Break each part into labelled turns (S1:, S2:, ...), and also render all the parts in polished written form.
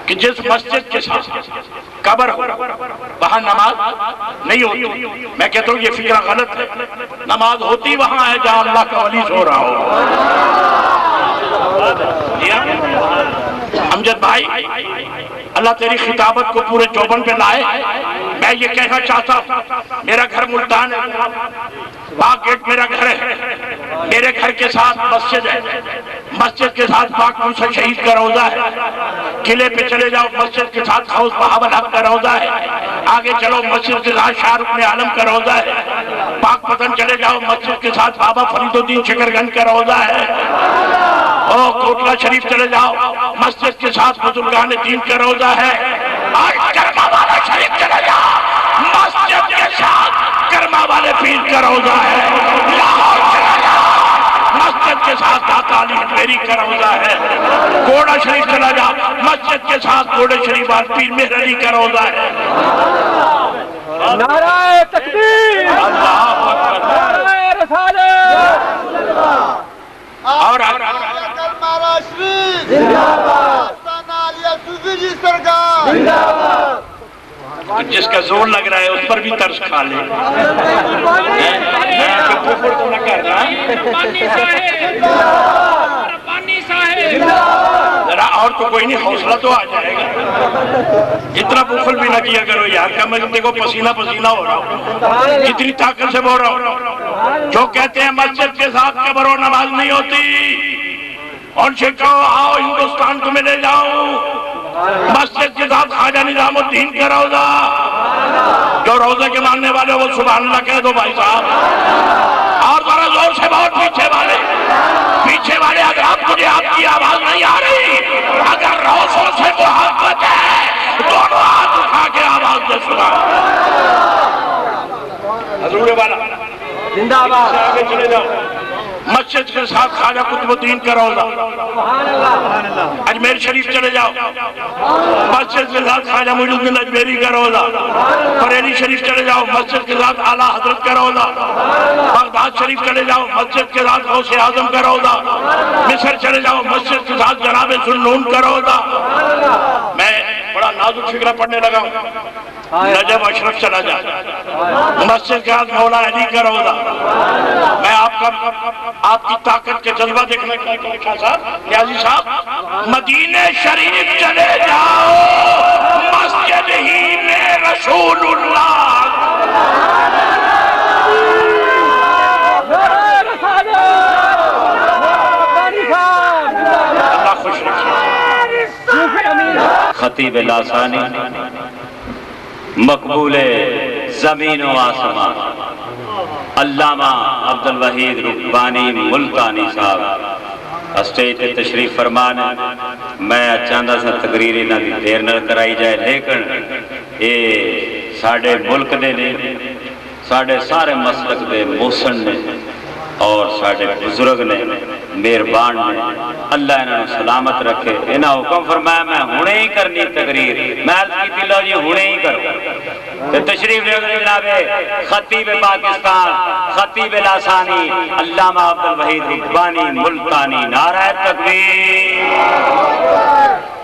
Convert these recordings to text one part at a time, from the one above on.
S1: کہ جس مسجد کے ساتھ قبر ہو وہاں نماز نہیں ہوتی. میں کہتا ہوں یہ فکر غلط ہے. نماز ہوتی وہاں ہے جہاں اللہ کا ولی سو رہا ہو. امجد بھائی اللہ تیری خطابت کو پورے چوبن پہ لائے. میں یہ کہنا چاہتا ہوں میرا گھر ملتان ہے, باغ گیٹ میرا گھر ہے, میرے گھر کے ساتھ مسجد ہے, مسجد کے ساتھ پاک موسیٰ شہید کا روضہ ہے. قلعے پہ چلے جاؤ مسجد کے ساتھ غوث بہاول حق کا روضہ ہے. آگے چلو مسجد کے ساتھ شاہ رکن عالم کا روضہ ہے. پاک پتن چلے جاؤ مسجد کے ساتھ بابا فرید الدین شکرگنج کا روضہ ہے. اور کوٹلہ شریف چلے جاؤ مسجد کے ساتھ بزرگان دین کا روضہ ہے. آج کرما والا شریف چلے جاؤ مسجد کے ساتھ کرما والے پیر کا روضہ ہے. لاہور چلے جاؤ مسجد کے ساتھ داتا علی حجویری کا روضہ ہے. گوڑا شریف چلا جاؤ مسجد کے ساتھ گوڑے شریف وال پیر مہر علی کا روضہ ہے.
S2: نعرہ تکبیر, نعرہ رسالت.
S1: اور جس کا زور لگ رہا ہے اس پر بھی ترس کھا لے. ذرا اور تو کوئی نہیں, حوصلہ تو آ جائے گا. اتنا بخل بھی نہ کیا کرو یار. کیا میں دیکھو پسینہ پسینہ ہو رہا ہوں, کتنی طاقت سے بول رہا ہوں. جو کہتے ہیں مسجد کے ساتھ قبر و نماز نہیں ہوتی, اور سے کہو آؤ ہندوستان کو میں لے جاؤں مسجد کے ساتھ خواجہ نظام الدین کا روضہ. جو روضے کے ماننے والے وہ سبحان اللہ کہہ دو بھائی صاحب. اور ذرا زور سے بہت پیچھے والے اگر آپ کی آواز نہیں آ رہی, اگر روزوں سے محبت ہے دونوں ہاتھ اٹھا کے آواز دے سبحان حضور والا زندہ آباد. آگے چلے جاؤ مسجد کے ساتھ خواجہ قطب الدین کا روضہ. اجمیر شریف چلے جاؤ مسجد کے ساتھ خواجہ معین الدین اجمیری کا روضہ. بریلی شریف چلے جاؤ مسجد کے ساتھ اعلیٰ حضرت کا روضہ. بغداد شریف چلے جاؤ مسجد کے ساتھ غوث اعظم کا روضہ. مصر چلے جاؤ مسجد کے ساتھ جناب ذوالنون کا روضہ. میں بڑا نازک فکرہ پڑھنے لگا ہوں. نجف اشرف چلا جا مسجد کے ساتھ مولا علی کا روضہ. میں آپ کی طاقت کے جذبہ دیکھنے کا صاحب نیازی صاحب مدینہ شریف چلے جاؤ مسجد ہی میں رسول اللہ. اللہ خوش رکھے.
S3: خطیب لاسانی مقبول زمین و آسمان علامہ عبدالوحید رکبانی ملتانی صاحب اسٹیج تے تشریف فرمان. میں چاہتا سا تقریر انہاں دی دیر نہ کرائی جائے, لیکن یہ ساڑھے ملک دے نے, ساڑھے سارے مسلک دے محسن نے, اور ساڑھے بزرگ نے, مہربان نے. اللہ انہوں نے سلامت رکھے. انہاں حکم فرمایا میں ہونے ہی کرنی تقریر. میں عرض کی لو جی ہونے ہی کرو. تشریف لے جناب خطیب پاکستان خطیب لاسانی علامہ عبدالوحید رکبانی ملتانی. نعرہ تکبیر.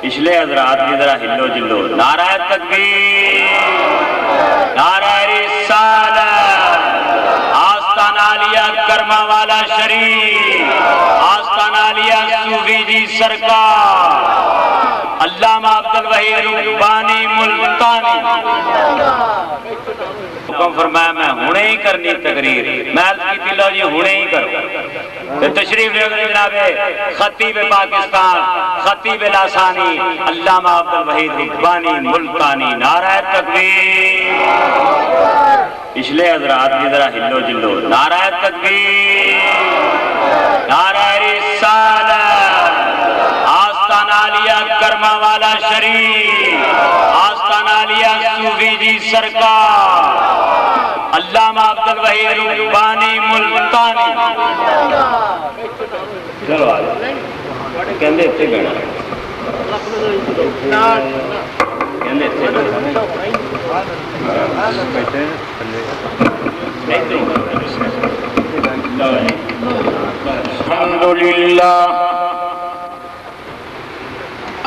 S3: پچھلے حضرات کی ذرا ہلو جلو. نعرہ تکبیر, نعرہ رسالت. آستان عالیہ کرما والا شریف, آستان عالیہ صوفی جی سرکار علامہ عبدالوحید رکبانی ملتانی. حکم فرمایا میں ہونے ہی کرنی تقریر. میں عرض کی لو جی ہونے ہی کرو. تشریف لے جناب خطیب پاکستان خطیب لاسانی علامہ عبدالوحید رکبانی ملتانی. نعرہ تکبیر. پچھلے حضرات کی ذرا ہلو جلو. نعرہ تکبیر, نعرہ رسالت. آستان عالیہ کرما والا شریف, آستان عالیہ صوفی جی سرکار علامہ عبدالوحید رکبانی ملتانی. چلو آجا کہندے اتنے گھڑا کہندے اتنے
S1: الحمدللہ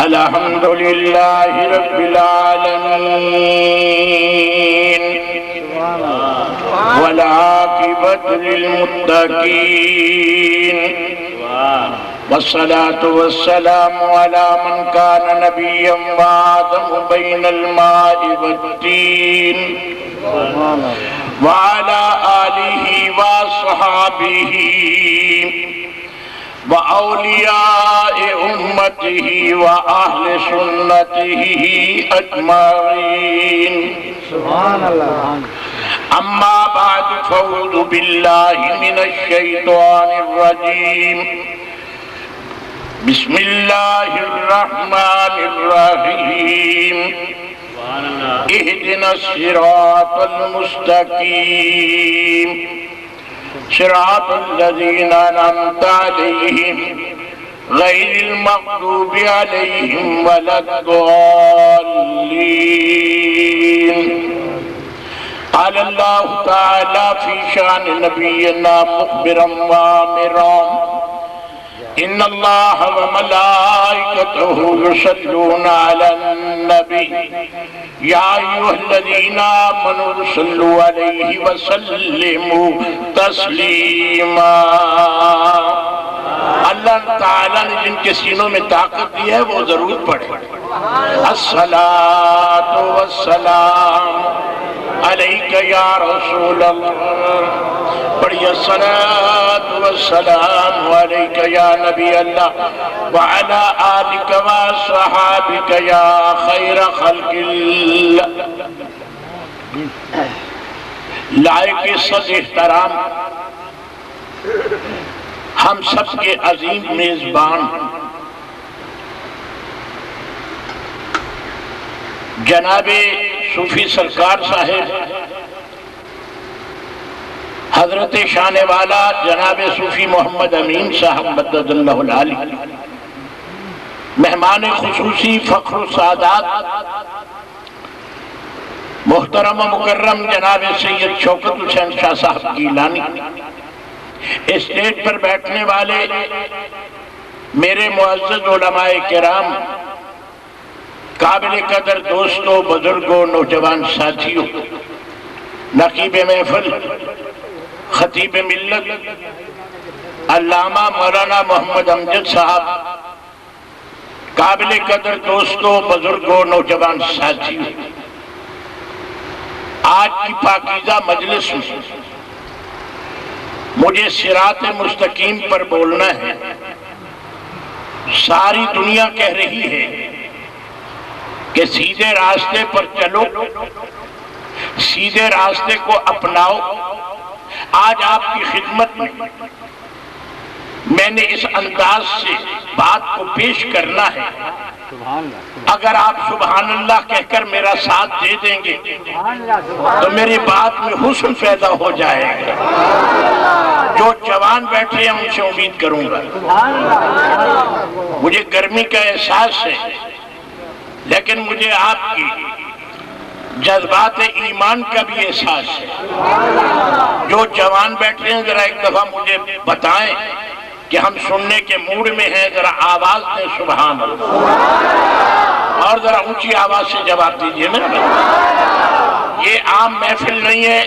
S1: الحمد لله رب العالمين والعاقبة للمتقين والصلاة والسلام على من كان نبيا وآدم بين الماء والطين وعلى آله وصحابه وأولياء أمته وأهل سنته أجمعين. سبحان الله. أما بعد فأعوذ بالله من الشيطان الرجيم. بسم الله الرحمن الرحيم. اهدنا الصراط المستقيم صراط الذين أنعمت عليهم غير المغضوب عليهم ولا الضالين. قال الله تعالى في شأن نبينا مخبرا وآمرا إن الله وملائكته يصلون على النبي يا أيها الذين آمنوا صلوا عليه وسلموا تسلیما. اللہ تعالیٰ نے جن کے سینوں میں طاقت دی ہے وہ ضرور پڑھے. الصلاۃ والسلام علیک یا رسول اللہ. پڑھیے الصلاۃ والسلام علیک یا نبی اللہ وعلی آلک وصحابک یا خیر خلق اللہ. لائق صد احترام ہم سب کے عظیم میزبان جناب صوفی سرکار صاحب حضرت شان والا جناب صوفی محمد امین صاحب مدد اللہ العالی، مہمان خصوصی فخر السعادات محترم و مکرم جناب سید شوکت حسین شاہ صاحب گیلانی، اسٹیج پر بیٹھنے والے میرے معزز علماء کرام، قابل قدر دوستوں، بزرگوں، نوجوان ساتھیوں، نقیب محفل، خطیب ملت علامہ مولانا محمد امجد صاحب، قابل قدر دوستوں، بزرگوں، نوجوان ساتھیوں، آج کی پاکیزہ مجلس میں مجھے صراط مستقیم پر بولنا ہے. ساری دنیا کہہ رہی ہے کہ سیدھے راستے پر چلو، سیدھے راستے کو اپناؤ. آج آپ کی خدمت میں نے اس انداز سے بات کو پیش کرنا ہے. اگر آپ سبحان اللہ کہہ کر میرا ساتھ دے دیں گے تو میری بات میں حسن پیدا ہو جائے گا. جو جوان بیٹھے ہیں ان سے امید کروں گا. مجھے گرمی کا احساس ہے لیکن مجھے آپ کی جذبات ایمان کا بھی احساس ہے. جو جوان بیٹھے ہیں ذرا ایک دفعہ مجھے بتائیں کہ ہم سننے کے موڈ میں ہیں. ذرا آواز دیں سبحان اللہ، اور ذرا اونچی آواز سے جواب دیجئے نا. یہ عام محفل نہیں ہے،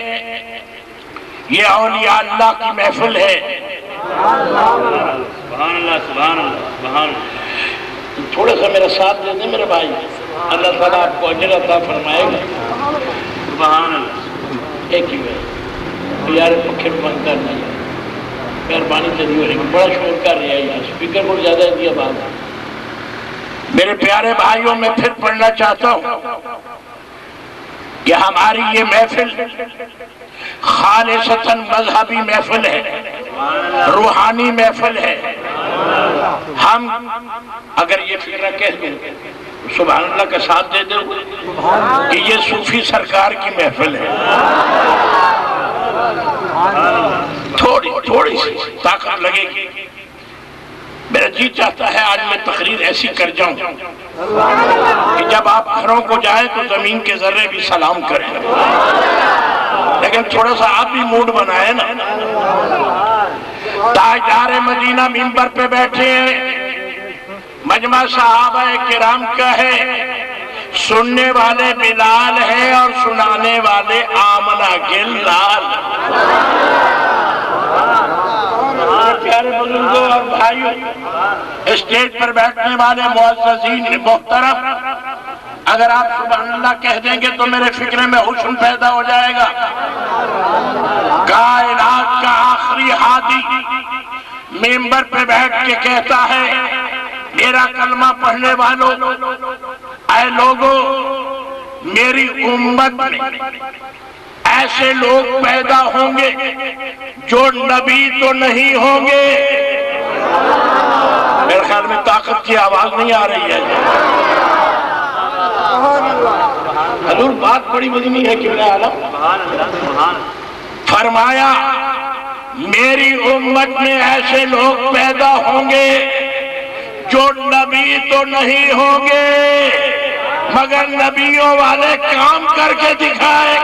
S1: یہ اولیاء اللہ کی محفل ہے.
S3: سبحان اللہ سبحان اللہ سبحان اللہ.
S1: تھوڑا سا میرا ساتھ دے دیں میرے بھائی، اللہ تعالیٰ آپ کو اجر عطا فرمائے گا.
S3: سبحان اللہ.
S1: ایک ہی ہے یار، پکھے بند کرنا ہے، مہربانی سے نہیں ہو رہی، بڑا شور کر رہا ہے یہاں، اسپیکر کو زیادہ دیا بات. میرے پیارے بھائیوں، میں پھر پڑھنا چاہتا ہوں کہ ہماری یہ محفل خالصتاً مذہبی محفل ہے، روحانی محفل ہے. ہم اگر یہ فکرہ کہہ دوں سبحان اللہ کا ساتھ دے دیں کہ یہ صوفی سرکار کی محفل ہے. تھوڑی سی طاقت لگے گی. میرا جی چاہتا ہے آج میں تقریر ایسی کر جاؤں کہ جب آپ گھروں کو جائیں تو زمین کے ذرے بھی سلام کریں. لیکن تھوڑا سا آپ بھی موڈ بنائے نا. تاجدار مدینہ منبر پہ بیٹھے ہیں، مجمع صحابہ کرام کا ہے، سننے والے بلال ہے اور سنانے والے آمنہ کے لال۔ پیارے بزرگوں اور بھائیوں، اسٹیج پر بیٹھنے والے معززین محترم، اگر آپ سبحان اللہ کہہ دیں گے تو میرے فکر میں حسن پیدا ہو جائے گا۔ کائنات کا آخری ہادی منبر پہ بیٹھ کے کہتا ہے، میرا کلمہ پڑھنے والوں، اے لوگوں، میری امت میں ایسے لوگ پیدا ہوں گے جو نبی تو نہیں ہوں گے۔ میرے خیال میں طاقت کی آواز نہیں آ رہی ہے۔ حضور بات بڑی مدنی ہے کہ فرمایا میری امت میں ایسے لوگ پیدا ہوں گے جو نبی تو نہیں ہوں گے مگر نبیوں والے کام کر کے دکھائے۔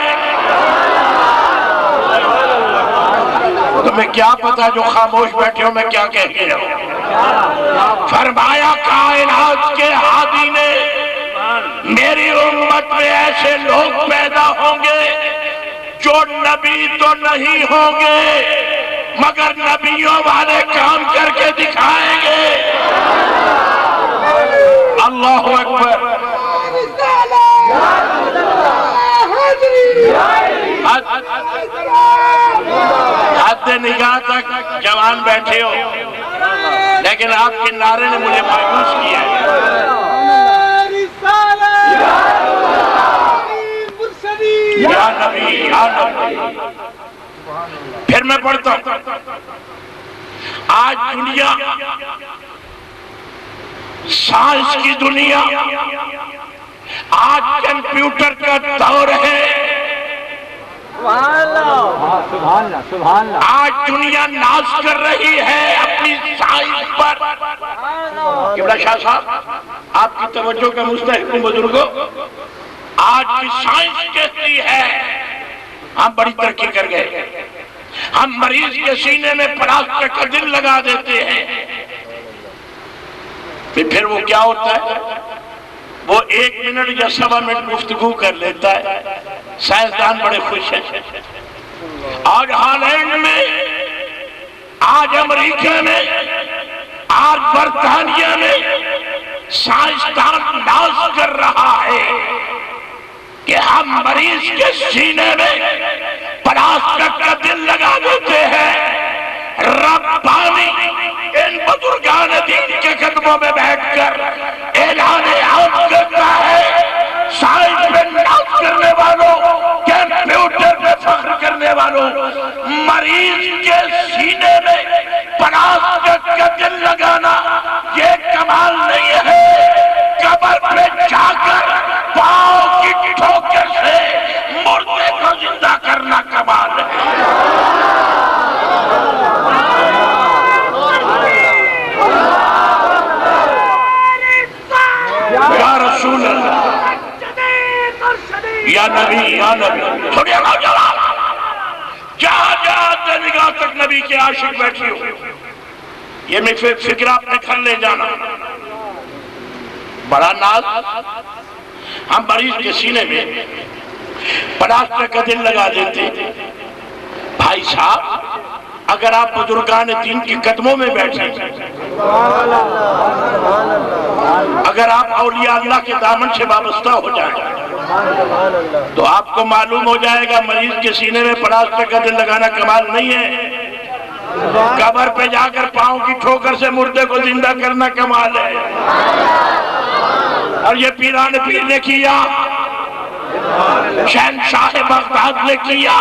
S1: تمہیں کیا پتا جو خاموش بیٹھے ہو میں کیا کہتے ہوں؟ فرمایا کائنات کے ہادی نے میری امت میں ایسے لوگ پیدا ہوں گے جو نبی تو نہیں ہوں گے مگر نبیوں والے کام کر کے دکھائیں گے۔ اللہ اکبر۔ حد نگاہ تک جوان بیٹھے ہو لیکن آپ کے نعرے نے مجھے مایوس کیا ہے۔ یا نبی یا نبی۔ پھر میں پڑھتا ہوں، آج دنیا، سائنس کی دنیا، آج کمپیوٹر کا دور ہے، آج دنیا ناز کر رہی ہے اپنی سائنس پر۔ قبلہ شاہ صاحب آپ کی توجہ کا مستحق بزرگوں، آج کی سائنس کہتی ہے ہم بڑی ترقی کر گئے، ہم مریض کے سینے میں پلاسٹر کا دل لگا دیتے ہیں۔ پھر وہ کیا ہوتا ہے؟ وہ 1 منٹ یا 1.25 منٹ گفتگو کر لیتا ہے، سائنسدان بڑے خوش ہیں۔ آج ہالینڈ میں، آج امریکہ میں، آج برطانیہ میں سائنسدان ناز کر رہا ہے کہ ہم مریض کے سینے میں پلاسٹر کا دل لگا دیتے ہیں۔ ربانی ان بزرگان دین کے قدموں میں بیٹھ کر اعلان عام کرتا ہے، سائنس میں ناز کرنے والوں، کمپیوٹر میں فخر کرنے والوں، مریض کے سینے میں پلاسٹر کا دل لگانا یہ کمال نہیں ہے، قبر پہ جا کر پاؤں کی ٹھوکر سے مردے کو زندہ کرنا کمال ہے۔ یا رسول اللہ، یا نبی یا نبی۔ سنیے نوجوان، جہاں جہاں نگاہ تک نبی کے عاشق بیٹھی ہو، یہ میں فکر اپنے گھر لے جانا۔ بڑا ناز، ہم مریض کے سینے میں پلاسٹر کا دل لگا دیتے۔ بھائی صاحب، اگر آپ بزرگان دین کے قدموں میں بیٹھیں، اگر آپ اولیاء اللہ کے دامن سے وابستہ ہو جائیں تو آپ کو معلوم ہو جائے گا مریض کے سینے میں پلاسٹر کا دل لگانا کمال نہیں ہے، قبر پہ جا کر پاؤں کی ٹھوکر سے مردے کو زندہ کرنا کمال ہے۔ اور یہ پیران پیر نے کیا، شہنشاہ بغداد نے کیا،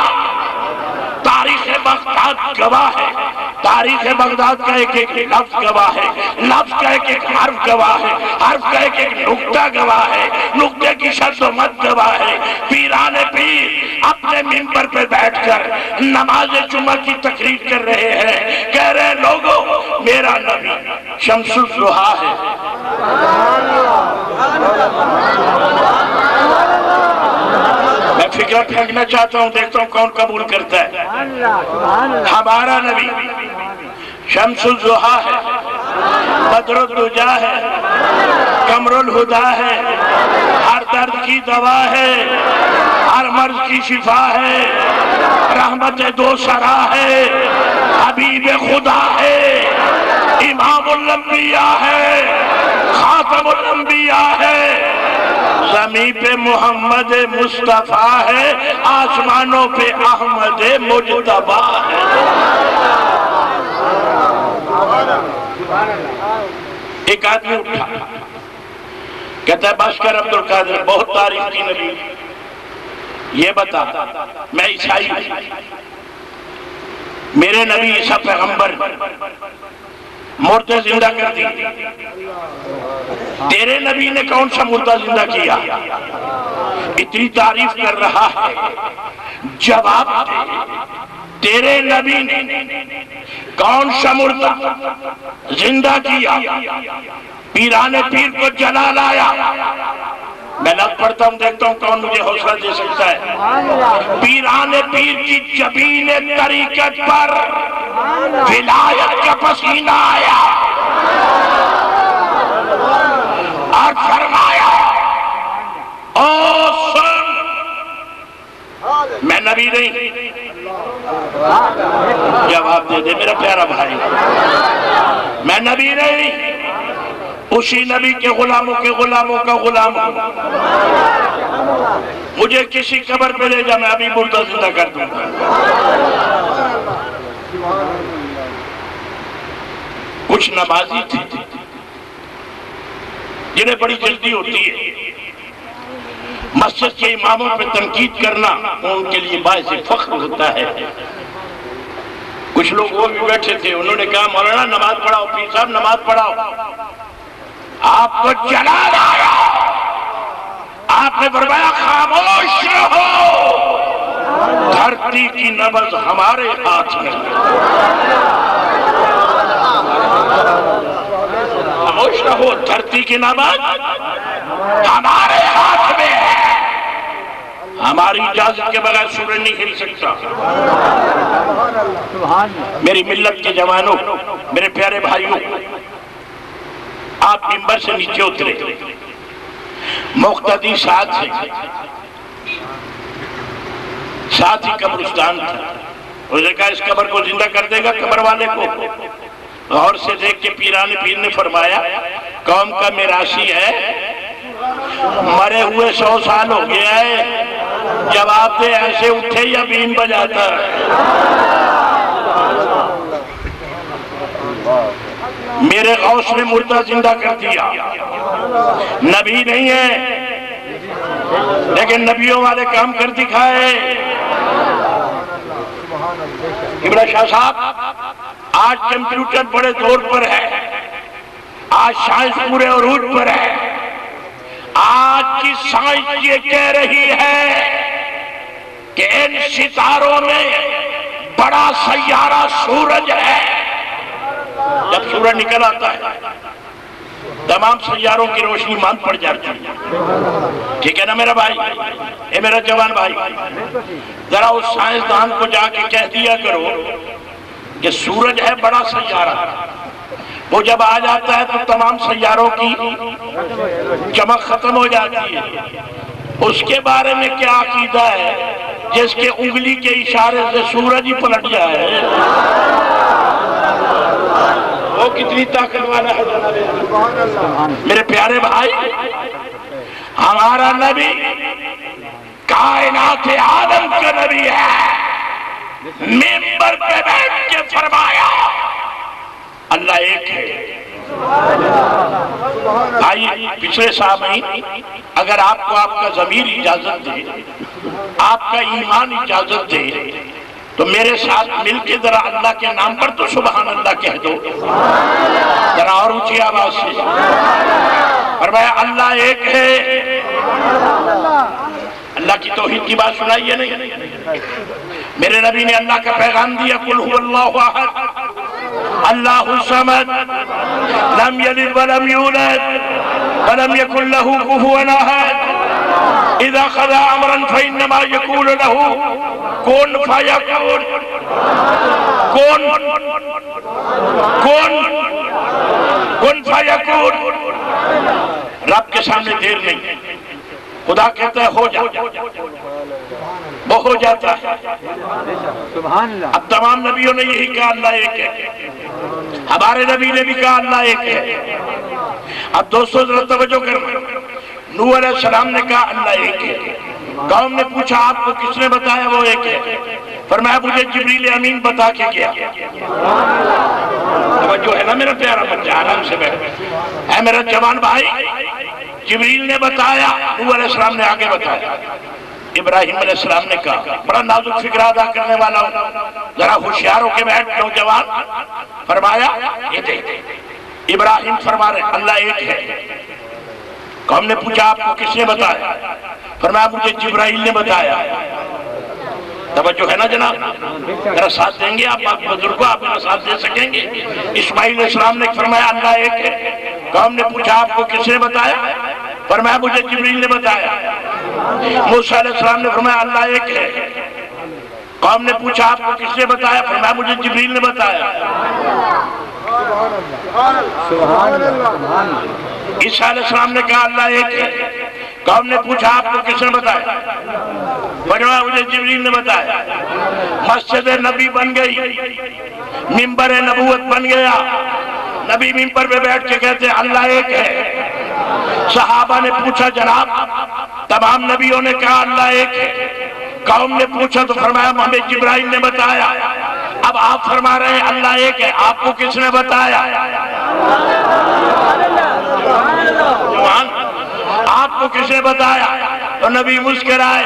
S1: تاریخ بغداد گواہ ہے، تاریخ بغداد کا ایک ایک لفظ گواہ ہے، لفظ کا ایک ایک حرف گواہ ہے، حرف کا ایک ایک نقطہ گواہ ہے، نقطے کی شد و مد گواہ ہے۔ پیران پیر اپنے منبر پہ بیٹھ کر نماز جمعہ کی تقریر کر رہے ہیں، کہہ رہے ہیں لوگوں، میرا نبی شمس الضحیٰ ہے۔ میں فکر پھینکنا چاہتا ہوں، دیکھتا ہوں کون قبول کرتا ہے۔ ہمارا نبی شمس الضحیٰ ہے، بدر الدجا ہے، قمر الہدا ہے، ہر درد کی دوا ہے، ہر مرض کی شفا ہے، رحمت دو سرا ہے، حبیب خدا ہے، امام الانبیاء ہے، خاتم الانبیاء ہے، زمین پہ محمد مصطفیٰ ہے، آسمانوں پہ احمد مجتبیٰ ہے۔ ایک آدمی اٹھا کہتا ہے بس کر عبد القادر، بہت تعریف کی نبی، یہ بتا میں عیسائی ہوں، میرے نبی عیسیٰ پیغمبر مردے زندہ کر دی، تیرے نبی نے کون سا مردہ زندہ کیا؟ اتنی تعریف کر رہا ہے، جواب دے تیرے نبی نے کون سا مردہ زندہ کیا؟ پیران پیر کو جلا لایا۔ میں لفظ پڑھتا ہوں، دیکھتا ہوں کون مجھے حوصلہ دے سکتا ہے۔ پیران پیر کی جبین طریقت پر ولایت کا پسینہ آیا اور فرمایا او سن، میں نبی نہیں۔ جواب دے دے میرا پیارا بھائی، میں نبی نہیں، اسی نبی کے غلاموں کا غلام ہوں۔ مجھے کسی قبر پہ لے جا، میں ابھی مردہ زندہ کر دوں گا۔ کچھ نمازی تھے جنہیں بڑی جلدی ہوتی ہے، مسجد کے اماموں پہ تنقید کرنا ان کے لیے باعث فخر ہوتا ہے۔ کچھ لوگ وہ بھی بیٹھے تھے، انہوں نے کہا مولانا نماز پڑھاؤ، پیر صاحب نماز پڑھاؤ۔ آپ کو جلال آیا، آپ نے فرمایا خاموش رہو، دھرتی کی نبض ہمارے ہاتھ میں۔ خاموش رہو، دھرتی کی نبض ہمارے ہاتھ میں ہے، ہماری اجازت کے بغیر سورج نہیں ہل سکتا۔ میری ملت کے جوانوں، میرے پیارے بھائیوں، آپ منبر سے نیچے اترے، مقتدی ساتھ ہی قبرستان تھا۔ اس نے کہا اس قبر کو زندہ کر دے گا قبر والے کو؟ غور سے دیکھ کے پیران پیر نے فرمایا قوم کا میراثی ہے، مرے ہوئے 100 سال ہو گیا ہے، جواب دے ایسے اٹھے یا بین بجاتا ہے؟ میرے غوث نے مردہ زندہ کر دیا۔ نبی نہیں ہے لیکن نبیوں والے کام کر دکھائے۔ ابراہیم شاہ صاحب، آج کمپیوٹر بڑے دور پر ہے، آج سائنس پورے عروج پر ہے، آج کی سائنس یہ کہہ رہی ہے کہ ان ستاروں میں بڑا سیارہ سورج ہے۔ جب سورج نکل آتا ہے تمام سیاروں کی روشنی ماند پڑ جاتی ہے، ٹھیک ہے نا میرا بھائی، اے میرا جوان بھائی، ذرا اس سائنسدان کو جا کے کہہ دیا کرو کہ سورج ہے بڑا سیارہ، وہ جب آ جاتا ہے تو تمام سیاروں کی چمک ختم ہو جاتی ہے۔ اس کے بارے میں کیا عقیدہ ہے جس کے انگلی کے اشارے سے سورج ہی پلٹ جائے؟ وہ کتنی طاقت والا ہے جناب۔ میرے پیارے بھائی، ہمارا نبی کائنات عالم کا نبی ہے، منبر پہ بیٹھ کے فرمایا اللہ ایک ہے۔ بھائی پچھلے سامعین، اگر آپ کو آپ کا ضمیر اجازت دے، آپ کا ایمان اجازت دے تو میرے ساتھ مل کے ذرا اللہ کے نام پر تو سبحان اللہ کہہ دو، ذرا اور اونچی آواز سے۔ فرمایا اللہ ایک ہے۔ اللہ کی توحید کی بات سنائی ہے نہیں؟ میرے نبی نے اللہ کا پیغام دیا، قل هو اللہ احد اللہ الصمد لم یلد ولم یولد ولم یکن له کفوا احد اذا قضى امرا فانما يقول له کن فیکون۔ کون کن فیکون، رب کے سامنے دیر نہیں، خدا کہتا ہے ہو جا، وہ ہو جاتا ہے۔ اب تمام نبیوں نے یہی کہا اللہ ایک ہے، ہمارے نبی نے بھی کہا اللہ ایک ہے۔ اب دوستو ذرا توجہ کرنا، نوح علیہ السلام نے کہا اللہ ایک ہے، قوم نے پوچھا آپ کو کس نے بتایا وہ ایک ہے؟ فرمایا مجھے جبریل امین بتا کے گیا۔ توجہ ہے نا میرا پیارا بچہ، آرام سے بیٹھ، اے میرا جوان بھائی، جبریل نے بتایا، نوح علیہ السلام نے آگے بتایا۔ ابراہیم علیہ السلام نے کہا، بڑا نازک فکر ادا کرنے والا ہوں، ذرا ہوشیار ہو کے بیٹھ نوجوان، فرمایا یہ دیکھ، ابراہیم فرما رہے اللہ ایک ہے۔ قوم نے پوچھا آپ کو کس نے بتایا؟ فرمایا مجھے جبرائیل نے بتایا۔ توجہ ہے نا جناب، میرا ساتھ دیں گے آپ بزرگوں، آپ میرا ساتھ دے سکیں گے؟ اسماعیل علیہ السلام نے فرمایا اللہ ایک ہے۔ قوم نے پوچھا آپ کو کس نے بتایا؟ فرمایا مجھے جبریل نے بتایا۔ موسیٰ علیہ السلام نے فرمایا اللہ ایک ہے۔ قوم نے پوچھا آپ کو کس نے بتایا؟ فرمایا مجھے جبریل نے بتایا۔ عیسیٰ علیہ السلام نے کہا اللہ ایک ہے۔ قوم نے پوچھا آپ کو کس نے بتایا؟ فرمایا مجھے جبریل نے بتایا۔ مسجد نبی بن گئی، منبر نبوت بن گیا، نبی منبر پہ بیٹھ کے کہتے اللہ ایک ہے۔ صحابہ نے پوچھا جناب، تمام نبیوں نے کہا اللہ ایک ہے۔ قوم نے پوچھا تو فرمایا ہمیں جبرائیل نے بتایا۔ اب آپ فرما رہے ہیں اللہ ایک ہے، آپ کو کس نے بتایا؟ جوان، آپ کو کس نے بتایا؟ تو نبی مسکرائے،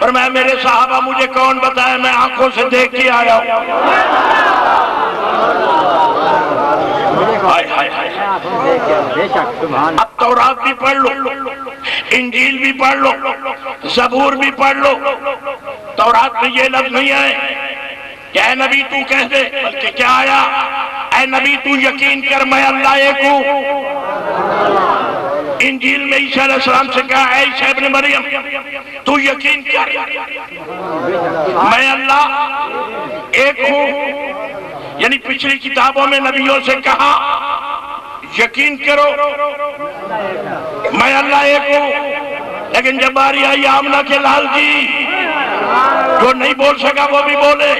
S1: فرمایا میرے صحابہ مجھے کون بتایا، میں آنکھوں سے دیکھ کے آیا ہوں۔ اب تورات بھی پڑھ لو، انجیل بھی پڑھ لو، زبور بھی پڑھ لو، تورات میں یہ لفظ نہیں آئے کہ اے نبی تو کہہ دے، بلکہ کیا آیا؟ اے نبی تو یقین کر میں اللہ ایک ہوں۔ انجیل میں عیسیٰ علیہ السلام سے کہا اے عیسیٰ ابن مریم تو یقین کر میں اللہ ایک ہوں۔ یعنی پچھلی کتابوں میں نبیوں سے کہا یقین کرو میں اللہ ایک ہوں، لیکن جب باری آئی آمنہ کے لال جی، جو نہیں بول سکا وہ بھی بولے۔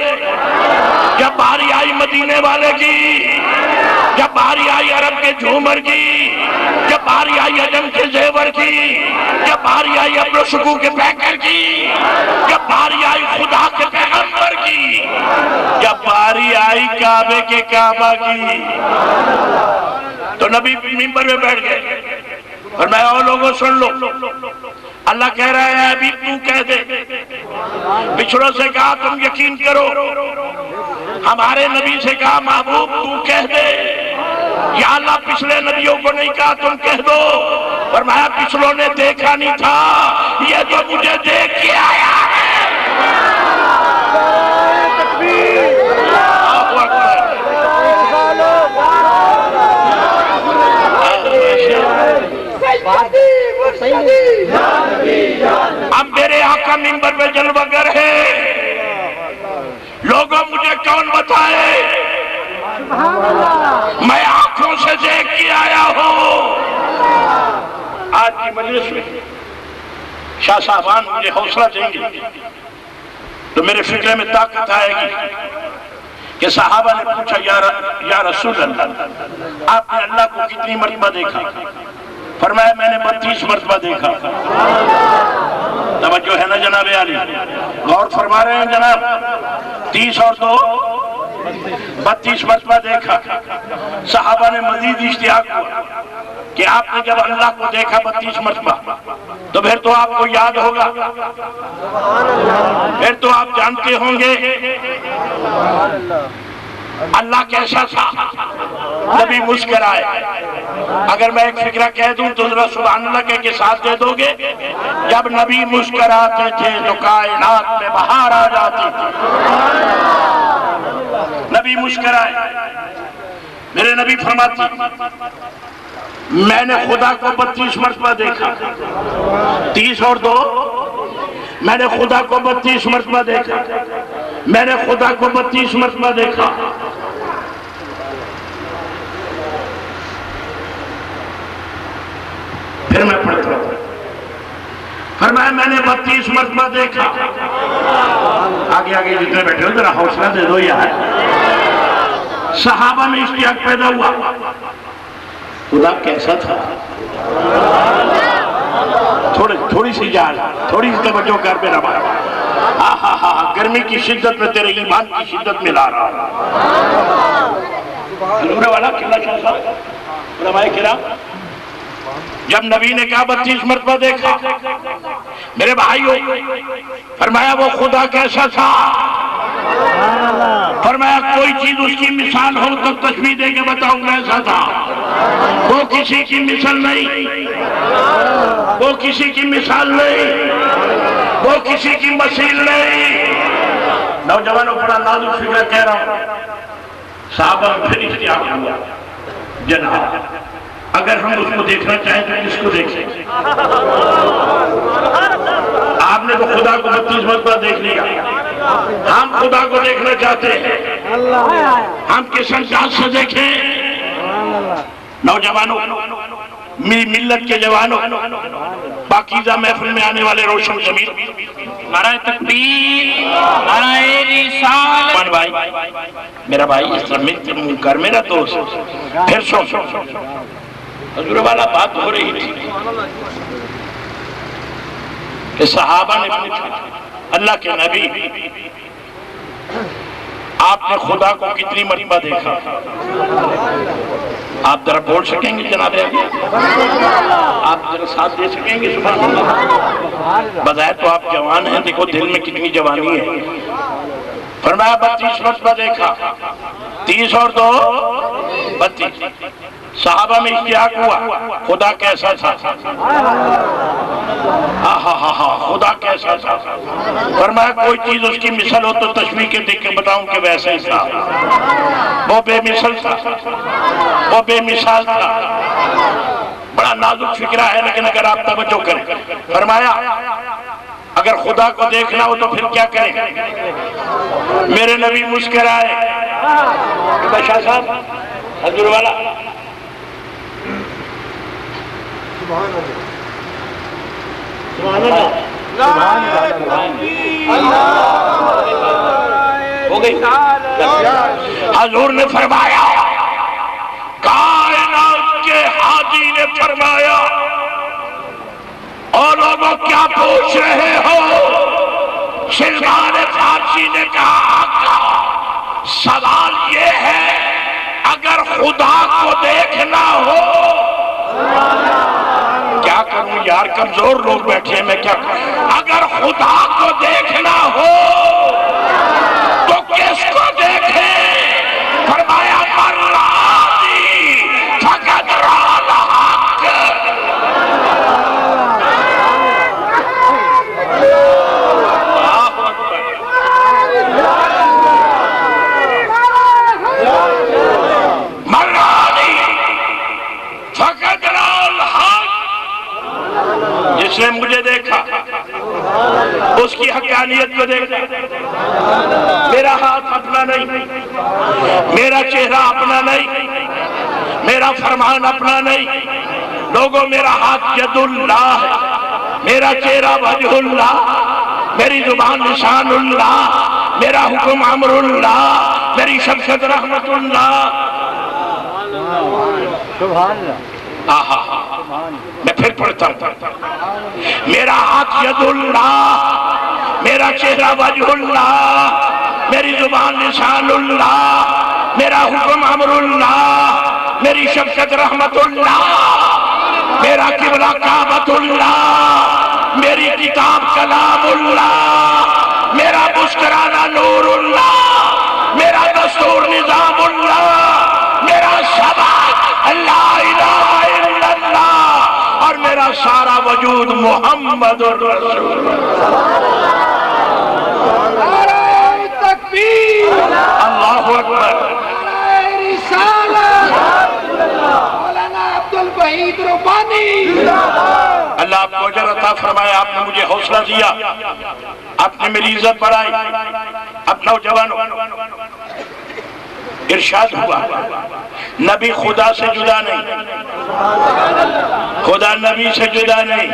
S1: جب باری آئی مدینے والے کی، جب باری آئی عرب کے جھومر کی، جب باری آئی عجم کے زیور کی، جب باری آئی ابر شکو کے پیکر کی، جب باری آئی خدا کے پیغمبر کی، جب باری آئی کعبے کے کعبہ کی، تو نبی منبر میں بیٹھ گئے اور میں اور لوگوں سن لو، اللہ کہہ رہا ہے ابھی تو کہہ دے۔ پچھڑوں سے کہا تم یقین کرو، ہمارے نبی سے کہا محبوب تو کہہ دے۔ یا اللہ پچھلے نبیوں کو نہیں کہا تم کہہ دو، فرمایا پچھلوں نے دیکھا نہیں تھا، یہ تو مجھے دیکھ کے آیا ہے۔ اب میرے آقا منبر پہ جلوہ گر ہے، لوگوں مجھے کون بتائے، میں آنکھوں سے دیکھ کے آیا ہوں۔ آج کی مجلس میں شاہ صاحبان مجھے حوصلہ دیں گے تو میرے فکر میں طاقت آئے گی کہ صحابہ نے پوچھا یا رسول اللہ آپ نے اللہ کو کتنی مرتبہ دیکھا؟ فرمایا میں نے 32 مرتبہ دیکھا۔ توجہ ہے نا جناب عالی، غور فرما رہے ہیں جناب، 30 اور 2 32 مرتبہ دیکھا۔ صحابہ نے مزید اشتیاق ہوا کہ آپ نے جب اللہ کو دیکھا 32 مرتبہ تو پھر تو آپ کو یاد ہوگا، پھر تو آپ جانتے ہوں گے اللہ کیسا تھا۔ نبی مسکرائے۔ اگر میں ایک فکرہ کہہ دوں تو ذرا سبحان اللہ کہہ کے ساتھ دے دو گے؟ جب نبی مسکراتے تھے تو کائنات میں بہار آ جاتی تھی۔ نبی مسکرائے، میرے نبی فرماتی میں نے خدا کو 32 مرتبہ دیکھا، 30 اور 2 میں نے خدا کو 32 مرتبہ دیکھا، میں نے خدا کو 32 مرتبہ دیکھا۔ فرمایا میں نے 32 مرتبہ دیکھا. آگے آگے جتنے بیٹھے ہو ذرا حوصلہ دے دو یار. صحابہ میں اشتیاق پیدا ہوا خدا کیسا تھا. تھوڑی سی جان تھوڑی سی توجہ کر میرا بھائی. گرمی کی شدت میں تیرے ایمان کی شدت میں لا رہا حضور والا قلعہ شاہ صاحب علماء کرام جب نبی نے کہا 32 مرتبہ دیکھا میرے بھائیو فرمایا وہ خدا کیسا تھا. فرمایا کوئی چیز اس کی مثال ہو تو تشبیہ دے کے بتاؤں کیسا تھا. وہ کسی کی مثال نہیں, وہ کسی کی مثال نہیں, وہ کسی کی مثیل نہیں. نوجوانوں بڑا نازک فکر کہہ رہا ہوں. صحابہ پھر اشتیاق ہوا جناب اگر ہم اس کو دیکھنا چاہیں تو کس کو دیکھیں. آپ نے تو خدا کو 32 مرتبہ دیکھ لیا. ہم خدا کو دیکھنا چاہتے ہیں. ہم کس انداز سے دیکھیں. نوجوانوں میری ملت کے جوانوں پاکیزہ محفل میں آنے والے روشن ضمیر
S2: نعرہ تکبیر نعرہ رسالت.
S1: بھائی میرا بھائی اس طرح مل کے منہ کر میرا دوست پھر سو حضور والا بات ہو رہی تھی کہ صحابہ نے پوچھا اللہ کے نبی آپ نے خدا کو کتنی مرتبہ دیکھا. آپ ذرا بول سکیں گے جناب آپ ذرا ساتھ دے سکیں گے. سبحان اللہ. بظاہر تو آپ جوان ہیں دیکھو دل میں کتنی جوانی ہے. فرمایا 32 مرتبہ دیکھا. 30 اور 2 32. صحابہ میں اشتیاق ہوا خدا کیسا تھا. خدا کیسا تھا. فرمایا کوئی چیز اس کی مثل ہو تو تشبیہ کے دیکھ کے بتاؤں کہ ویسے ہی تھا. وہ بے مثل تھا, وہ بے مثال تھا. بڑا نازک فکرہ ہے لیکن اگر آپ توجہ کریں. فرمایا اگر خدا کو دیکھنا ہو تو پھر کیا کریں. میرے نبی مسکرائے. شاہ صاحب حضور والا ہو گئی. حضور نے فرمایا کائنات کے حاجی نے فرمایا اور لوگوں کیا پوچھ رہے ہو. سلمان فارسی نے کہا آقا سوال یہ ہے اگر خدا کو دیکھنا ہو کیا کروں یار کمزور لوگ بیٹھے ہیں میں کیا کروں. اگر خدا کو دیکھنا ہو تو کس کو دیکھیں. فرمایا مرادی فقط رال حق. مرادی فقط رال حق. جس نے مجھے دیکھا اس کی حقانیت کو دیکھا. میرا ہاتھ اپنا نہیں, میرا چہرہ اپنا نہیں, میرا فرمان اپنا نہیں. لوگوں میرا ہاتھ ید اللہ ہے, میرا چہرہ وجہ اللہ, میری زبان لسان اللہ, میرا حکم امر اللہ, میری شفقت رحمت اللہ. میں پھر پڑھتا ہوں. میرا ہاتھ ید اللہ, میرا چہرہ وجہ اللہ, میری زبان لسان اللہ, میرا حکم امر اللہ, میری شفقت رحمت اللہ, میرا قبلہ کعبۃ اللہ, میری کتاب کلام اللہ, میرا مسکرانہ نور اللہ, میرا دستور نظام اللہ, میرا سبق لا الہ الا اللہ, اور میرا سارا وجود محمد رسول اللہ اکبر. اللہ آپ کو اجر عطا فرمائے. آپ نے مجھے حوصلہ دیا, آپ نے میری عزت بڑھائی. اب نوجوانوں ارشاد ہوا نبی خدا سے جدا نہیں, خدا نبی سے جدا نہیں.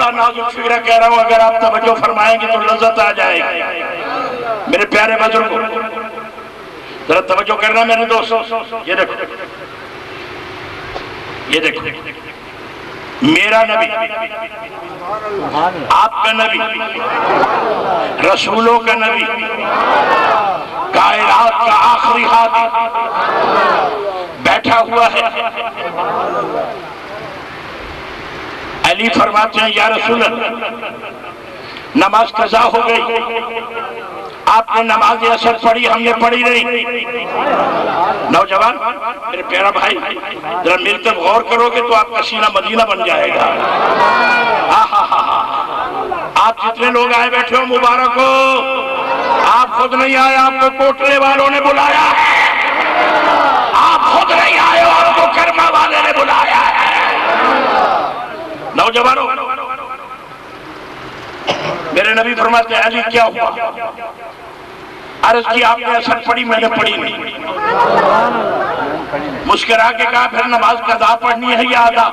S1: بڑا نازک فکرہ کہہ رہا ہوں، اگر آپ توجہ فرمائیں گے تو لذت آ جائے گی میرے پیارے بزرگوں، ذرا توجہ کرنا میرے دوست. یہ دیکھو، یہ دیکھو، میرا نبی، آپ کا نبی، رسولوں کا نبی، کائنات کا آخری ہادی بیٹھا ہوا ہے. علی فرماتے ہیں یا رسول اللہ، نماز قضا ہو گئی، آپ نے نماز عصر پڑھی، ہم نے پڑھی نہیں. نوجوان میرے پیارا بھائی، ذرا میری طرف غور کرو گے تو آپ کا سینہ مدینہ بن جائے گا. آپ جتنے لوگ آئے بیٹھے ہو مبارک ہو، آپ خود نہیں آئے، آپ کو کوٹلے والوں نے بلایا ہے. آپ خود نہیں آئے، آپ کو کرما والے نے بلایا ہے. نوجوانوں، میرے نبی فرماتے ہیں علی کیا ہوا؟ عرض کی آپ نے اثر پڑھی، میں نے پڑھی نہیں. مسکرا کے کہا پھر نماز قضا پڑھنی ہے یا ادا؟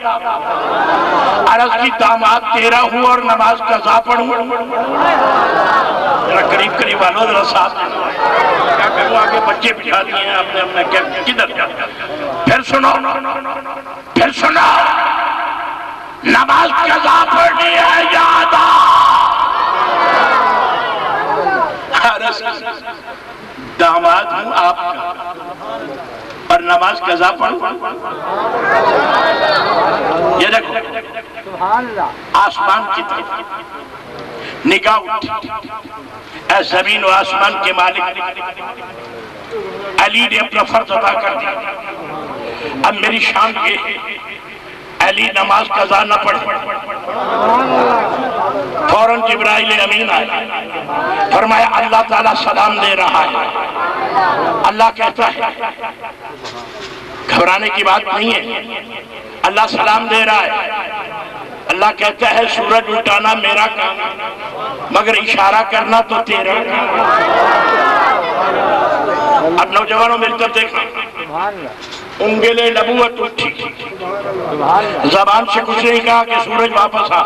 S1: عرض کی داماد تیرا ہوں اور نماز قضا پڑھوں. ذرا قریب قریب آلو، ذرا ساتھ کیا کہوں، آگے بچے بٹھا دیے ہیں آپ نے اپنے کدھر جا. پھر سنو، پھر سنو، نماز قضا پڑھنی ہے یا ادا؟ داماد ہوں آپ کا اور نماز قضا پڑھوں. یہ دیکھو، آسمان کی طرف نگاہ اٹھی. اے زمین و آسمان کے مالک، علی نے اپنا فرض ادا کر دیا. اب میری شان یہ ہے، علی نماز قضا نہ پڑھے. فوراً جبرائیل امین آئے، فرمایا اللہ تعالیٰ سلام دے رہا ہے. اللہ کہتا ہے، گھبرانے کی بات نہیں ہے، اللہ سلام دے رہا ہے. اللہ کہتا ہے سورج اٹھانا میرا کام، مگر اشارہ کرنا تو تیرا. اب نوجوانوں میری طرف دیکھیں، انگلے نبوت اٹھی، زبان سے کچھ نہیں کہا کہ سورج واپس آ.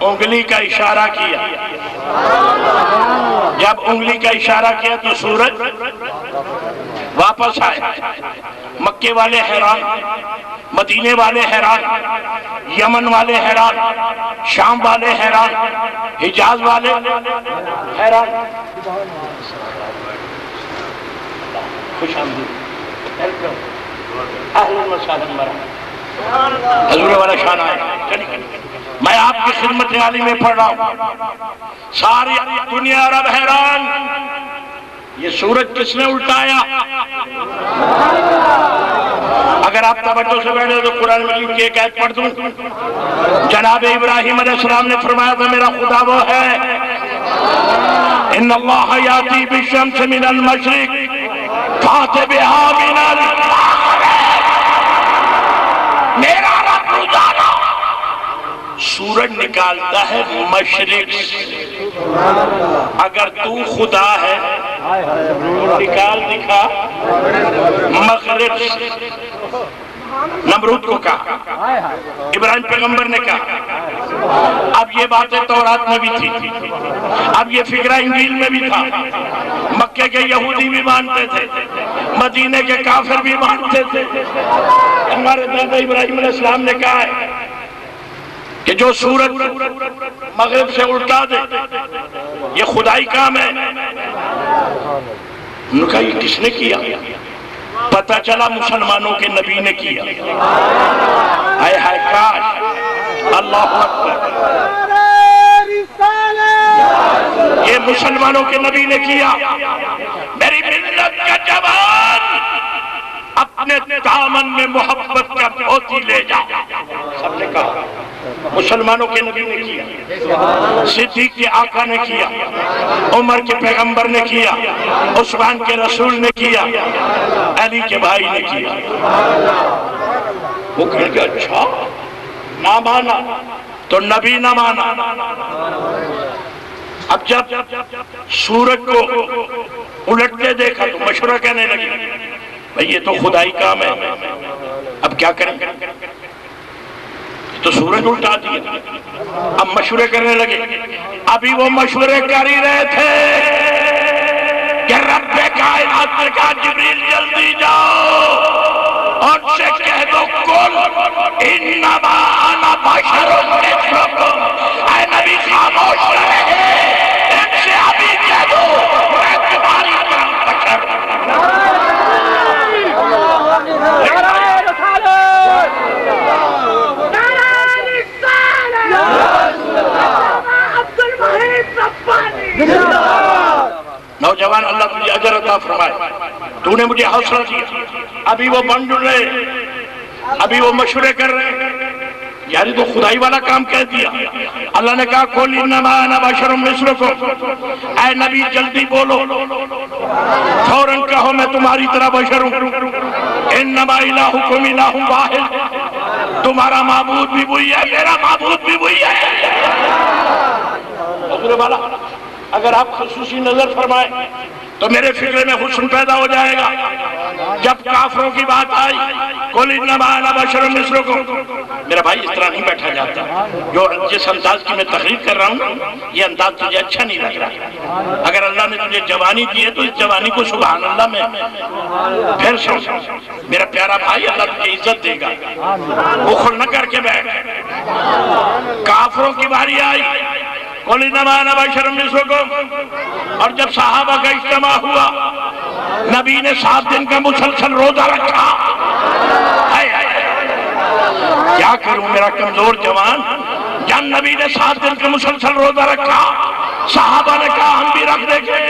S1: انگلی کا اشارہ کیا، جب انگلی کا اشارہ کیا تو سورج واپس آئے. مکے والے حیران، مدینے والے حیران، یمن والے حیران، شام والے حیران، حجاز والے حیران. خوش آمدید، حضور والا شان آئے. میں آپ کی خدمت عالی میں پڑھ رہا ہوں، ساری دنیا عرب حیران، یہ سورج کس نے الٹایا؟ اگر آپ توجہ سے بیٹھے تو قرآن مجید کی ایک آیت پڑھ دوں. جناب ابراہیم علیہ السلام نے فرمایا تھا میرا خدا وہ ہے، ان اللہ یاتی بالشمس من المشرق فاتی بہا من المغرب. میرا رب روزانہ سورج نکالتا ہے مشرق سے. اگر تو خدا ہے نکال دکھا مغرب سے. نمرود کو کہا، ابراہیم پیغمبر نے کہا. اب یہ باتیں تورات میں بھی تھی، اب یہ فکرہ انجیل میں بھی تھا. مکے کے یہودی بھی مانتے تھے، مدینے کے کافر بھی مانتے تھے. ہمارے دادا ابراہیم علیہ السلام نے کہا ہے کہ جو سورج مغرب سے الٹا دے یہ خدائی کام ہے. انہوں نے کہا یہ کس نے کیا؟ پتہ چلا مسلمانوں کے نبی نے کیا. اے ہائے کاش. اللہ اکبر. یہ مسلمانوں کے نبی نے کیا. میری ملت کا جوان اپنے دامن میں محبت کا موتی لے جا. سب نے کہا مسلمانوں کے نبی نے کیا، صدیق کے آقا نے کیا، عمر کے پیغمبر نے کیا، عثمان کے رسول نے کیا، علی کے بھائی نے کیا. وہ کہہ گیا اچھا نہ مانا تو نبی نہ مانا. اب جب سورج کو الٹتے دیکھا تو مشورہ کہنے لگے بھئی یہ تو خدائی کام ہے، اب کیا کریں؟ تو سورج الٹا دیا. اب مشورے کرنے لگے. ابھی وہ مشورے کر ہی رہے تھے کہ رب کائنات نے کہا جبریل جلدی جاؤ اور سے کہہ دو کل انما انا بشر مثلکم. اے نبی خاموش رہے ان سے ابھی کہہ دو میں تمہاری طرح بشر ہوں. نوجوان اللہ تجھے اجر عطا فرمائے. تو نے مجھے حوصلہ دیا. ابھی وہ بن ڈل رہے, ابھی وہ مشورے کر رہے. یاری تو خدائی والا کام کہہ دیا. اللہ نے کہا قل انما انا بشر مثلکم. اے نبی جلدی بولو, فوراً کہو میں تمہاری طرح بشر ہوں. انما الہکم الہ واحد. تمہارا معبود بھی وہی ہے, میرا معبود بھی وہی ہے. حضور والا اگر آپ خصوصی نظر فرمائیں تو میرے فکر میں حسن پیدا ہو جائے گا. جب کافروں کی بات آئی قل انما انا بشر مثلکم, میرا بھائی اس طرح نہیں بیٹھا جاتا. جو جس انداز کی میں تقریر کر رہا ہوں یہ انداز تجھے اچھا نہیں لگ رہا. اگر اللہ نے تجھے جوانی دی ہے تو اس جوانی کو سبحان اللہ میں پھر سوچ. میرا پیارا بھائی اللہ تجھے عزت دے گا, بخل نہ کر کے بیٹھ. کافروں کی باری آئی قل انما انا بشر مثلکم, اور جب صحابہ کا اجتماع ہوا نبی نے 7 دن کا مسلسل روزہ رکھا. کیا کروں میرا کمزور جوان, جب نبی نے 7 دن کا مسلسل روزہ رکھا صحابہ نے کہا ہم بھی رکھ دیں گے.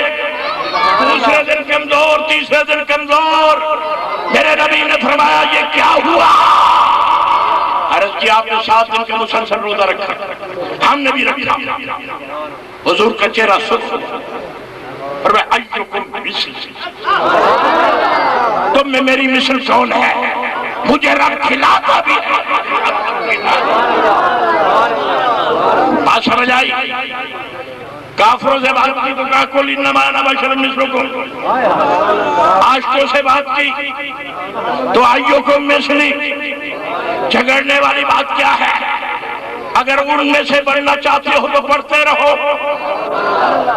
S1: دوسرے دن کمزور, تیسرے دن کمزور. میرے نبی نے فرمایا یہ کیا ہوا؟ عرض کیا آپ نے 7 دن کا مسلسل روزہ رکھا, ہم نے بھی رکھا. حضور کا چہرہ سرخ اور میں ایوکم مثلی, تم میں میری مثل کون ہے؟ مجھے رب کھلاتا بھی بات سمجھ آئی. کافروں سے بات کی تو کہا قل انما انا بشر مثلکم. عاشقوں سے بات کی تو ایوکم مثلی. جھگڑنے والی بات کیا ہے؟ اگر ان میں سے بڑھنا چاہتے ہو تو پڑھتے رہو,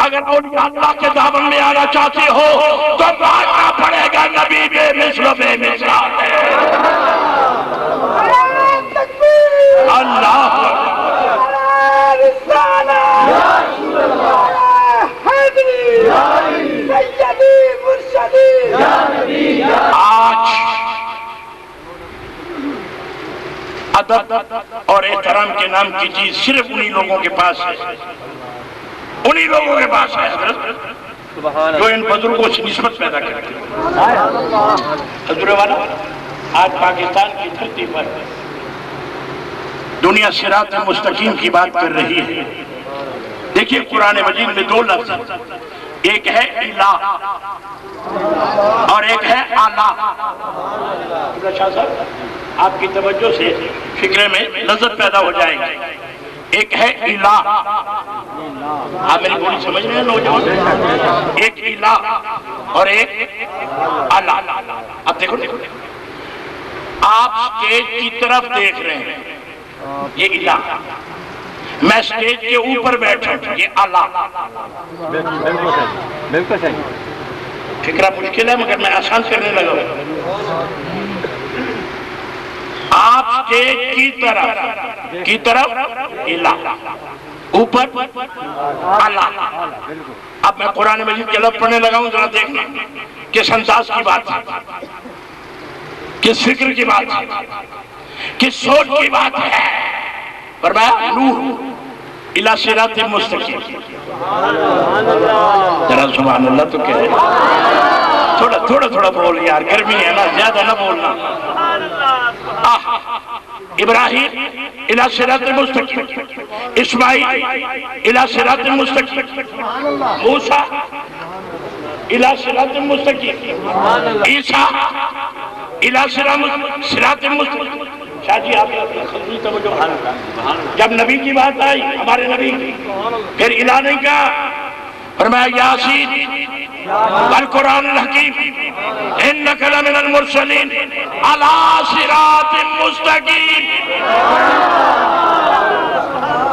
S1: اگر اولیاء اللہ کے دامن میں آنا چاہتے ہو تو بھاگنا پڑے گا. نبی بے مثل بے مثال ہے. اللہ آج ادب اور احترام کے نام کی چیز صرف انہی لوگوں کے پاس ہے, انہی لوگوں کے پاس ہے حضرت, جو ان بزرگوں سے نسبت پیدا کرتے ہیں. حضور والا آج پاکستان کی دھرتی پر دنیا صراط مستقیم کی بات کر رہی ہے. دیکھیے قرآن مجید میں 2 لفظ, ایک ہے الہ اور ایک ہے اعلیٰ. شاہ صاحب آپ کی توجہ سے فکرے میں لذت پیدا ہو جائے گی. ایک ہے الہ, آپ میری بولی سمجھ رہے ہیں نوجوان؟ ایک الہ اور ایک اعلیٰ. اب دیکھو آپ سٹیج کی طرف دیکھ رہے ہیں, یہ الہ. میں سٹیج کے اوپر بیٹھا ہوں, یہ اعلیٰ.
S2: بالکل صحیح.
S1: فکرہ مشکل ہے مگر میں آسان کرنے لگا ہوں. آپ سٹیج کی طرف الہ, اوپر اعلیٰ. اب میں قرآن مجید کے لفظ پڑھنے لگا ہوں, ذرا دیکھنا کس انداز کی بات ہے, کس فکر کی بات ہے, کس سوچ کی بات ہے. فرمایا نوح الی صراط مستقیم. ذرا سبحان اللہ تو کہے, تھوڑا بول یار, گرمی ہے نا, زیادہ نہ بولنا. ابراہیم الی صراط مستقیم, اسماعیل الی صراط مستقیم, موسیٰ الی صراط مستقیم, عیسیٰ الی صراط مستقیم. شاہ جی آپ خصوصی توجہ, جب نبی کی بات آئی ہمارے نبی, پھر الہ نہیں کہا, فرمایا یاسین والقرآن الحکیم انک لمن المرسلین علی صراط مستقیم.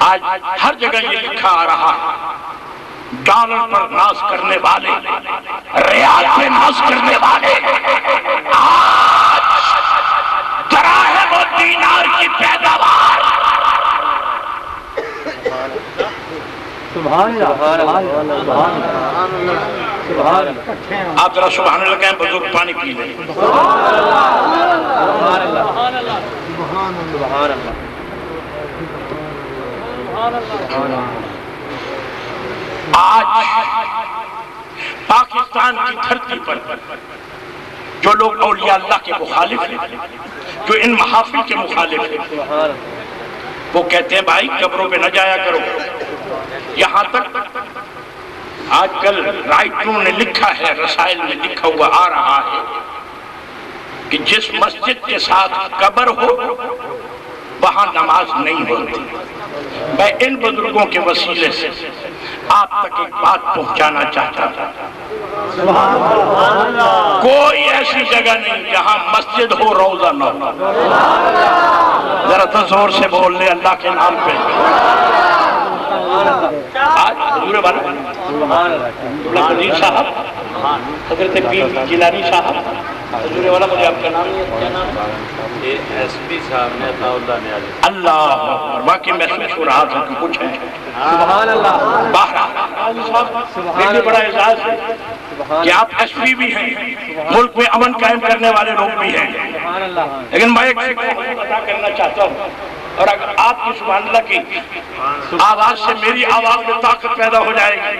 S1: آج ہر جگہ یہ لکھا آ رہا ہے، ڈالر پر ناز کرنے والے، ریال پہ ناز کرنے والے، آج دراہم و دینار کی پیداوار۔
S4: سبحان اللہ،
S1: آپ ذرا سبحان اللہ کہیں، بزرگ پانی پی لیں۔ آج پاکستان کی دھرتی پر جو لوگ اولیاء اللہ کے مخالف ہیں، جو ان محافل کے مخالف ہیں، وہ کہتے ہیں بھائی قبروں پہ نہ جایا کرو۔ یہاں تک آج کل رائٹروں نے لکھا ہے، رسائل میں لکھا ہوا آ رہا ہے کہ جس مسجد کے ساتھ قبر ہو وہاں نماز نہیں ہوتی۔ میں ان بزرگوں کے وسیلے سے آپ تک ایک بات پہنچانا چاہتا ہوں، کوئی ایسی جگہ نہیں جہاں مسجد ہو روزہ نہ ہو۔ ذرا تو زور سے بول لے اللہ کے نام پہ۔ آج حضور والا قدیر صاحب، حضرت پیر جیلانی صاحب، حضور والا مجھے آپ کا نام کیا نام ہے؟
S3: ایس پی صاحب نے عطا اللہ نے
S1: اللہ واقعی محسوس ہو رہا تھا کہ کچھ ہے۔
S4: سبحان اللہ،
S1: باہر میرے لیے بڑا اعزاز ہے کہ آپ ایس پی بھی ہیں، ملک میں امن قائم کرنے والے لوگ بھی ہیں، لیکن میں ایک عطا کرنا چاہتا ہوں، اور اگر آپ کی سبحان اللہ کی آواز سے میری آواز میں طاقت پیدا ہو جائے گی۔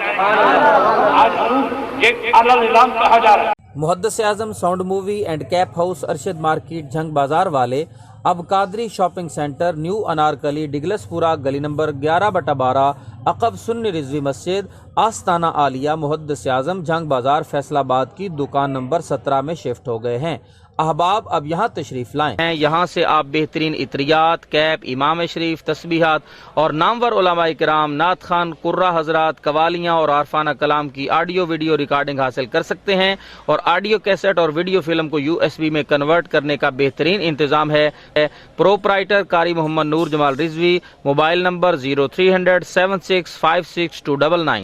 S1: آج حضور یہ اعلیٰ نظام کہا جا رہا ہے۔
S5: محدث اعظم sound movie and cap house Arshad market Jhang بازار والے اب Qadri shopping center new Anarkali Douglaspura گلی نمبر 11/12 عقب سنی رضوی مسجد آستانہ عالیہ محدث اعظم جھنگ بازار فیصل آباد کی دکان نمبر 17 میں شفٹ ہو گئے ہیں۔ احباب اب یہاں تشریف لائیں، یہاں سے آپ بہترین عطریات، کیپ، امام شریف، تسبیحات اور نامور علماء کرام، نعت خوان، قرہ حضرات، قوالیاں اور عارفانہ کلام کی آڈیو ویڈیو ریکارڈنگ حاصل کر سکتے ہیں، اور آڈیو کیسٹ اور ویڈیو فلم کو USB میں کنورٹ کرنے کا بہترین انتظام ہے۔ پروپرائٹر قاری محمد نور جمال رضوی، موبائل نمبر 0300 7656 299۔